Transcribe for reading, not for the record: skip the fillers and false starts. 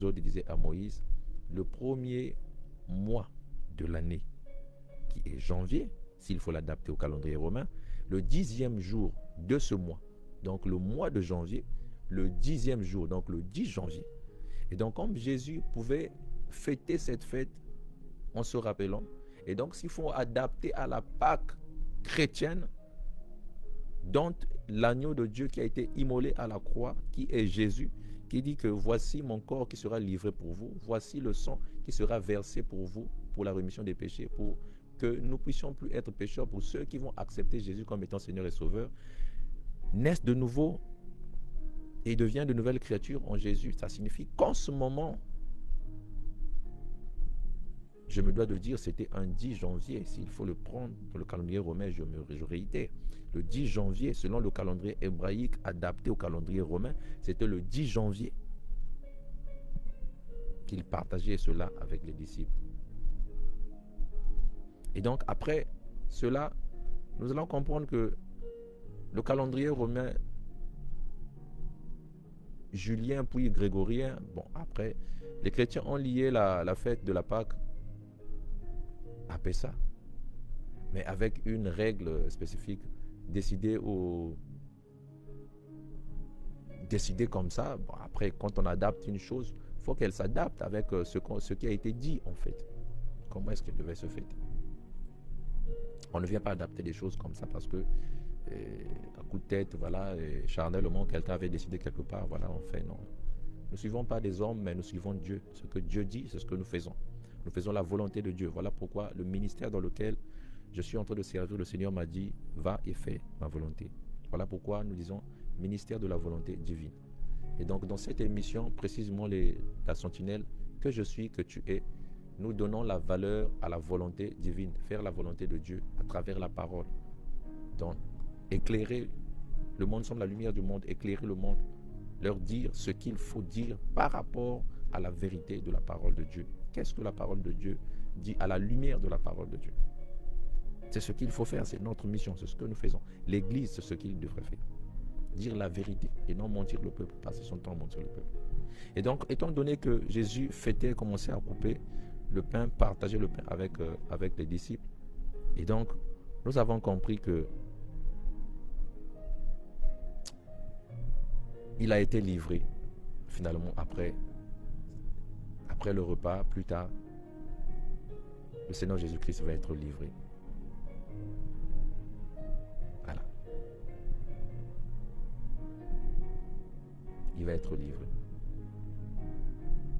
il disait à Moïse, le premier mois de l'année, qui est janvier, s'il faut l'adapter au calendrier romain, le 10e jour de ce mois, donc le mois de janvier, le 10e jour, donc le 10 janvier. Et donc comme Jésus pouvait fêter cette fête en se rappelant, et donc s'il faut adapter à la Pâque chrétienne, dont l'agneau de Dieu qui a été immolé à la croix, qui est Jésus, qui dit que voici mon corps qui sera livré pour vous, voici le sang qui sera versé pour vous, pour la rémission des péchés, pour que nous puissions plus être pécheurs, pour ceux qui vont accepter Jésus comme étant Seigneur et Sauveur, naissent de nouveau et deviennent de nouvelles créatures en Jésus. Ça signifie qu'en ce moment, je me dois de dire, c'était un 10 janvier. S'il faut le prendre dans le calendrier romain, je réitère. Le 10 janvier, selon le calendrier hébraïque adapté au calendrier romain, c'était le 10 janvier qu'il partageait cela avec les disciples. Et donc, après cela, nous allons comprendre que le calendrier romain julien puis grégorien, bon, après, les chrétiens ont lié la fête de la Pâque à Pessah, mais avec une règle spécifique décidée comme ça. Bon, après, quand on adapte une chose, il faut qu'elle s'adapte avec ce qui a été dit en fait. Comment est-ce qu'elle devait se fêter? On ne vient pas adapter des choses comme ça parce que à coup de tête, voilà, charnellement, quelqu'un avait décidé quelque part, voilà, on fait, non. Nous ne suivons pas des hommes, mais nous suivons Dieu. Ce que Dieu dit, c'est ce que nous faisons. Nous faisons la volonté de Dieu. Voilà pourquoi le ministère dans lequel je suis en train de servir, le Seigneur m'a dit, va et fais ma volonté. Voilà pourquoi nous disons ministère de la volonté divine. Et donc dans cette émission, précisément la sentinelle que je suis, que tu es, nous donnons la valeur à la volonté divine, faire la volonté de Dieu à travers la parole. Donc éclairer le monde, sommes la lumière du monde, éclairer le monde, leur dire ce qu'il faut dire par rapport à la vérité de la parole de Dieu. Qu'est-ce que la parole de Dieu dit à la lumière de la parole de Dieu? C'est ce qu'il faut faire, c'est notre mission, c'est ce que nous faisons. L'Église, c'est ce qu'il devrait faire. Dire la vérité et non mentir le peuple, passer son temps à mentir le peuple. Et donc, étant donné que Jésus fêtait, commençait à couper le pain, partager le pain avec les disciples, et donc, nous avons compris que il a été livré, finalement, après le repas, plus tard, le Seigneur Jésus-Christ va être livré. Voilà. Il va être livré.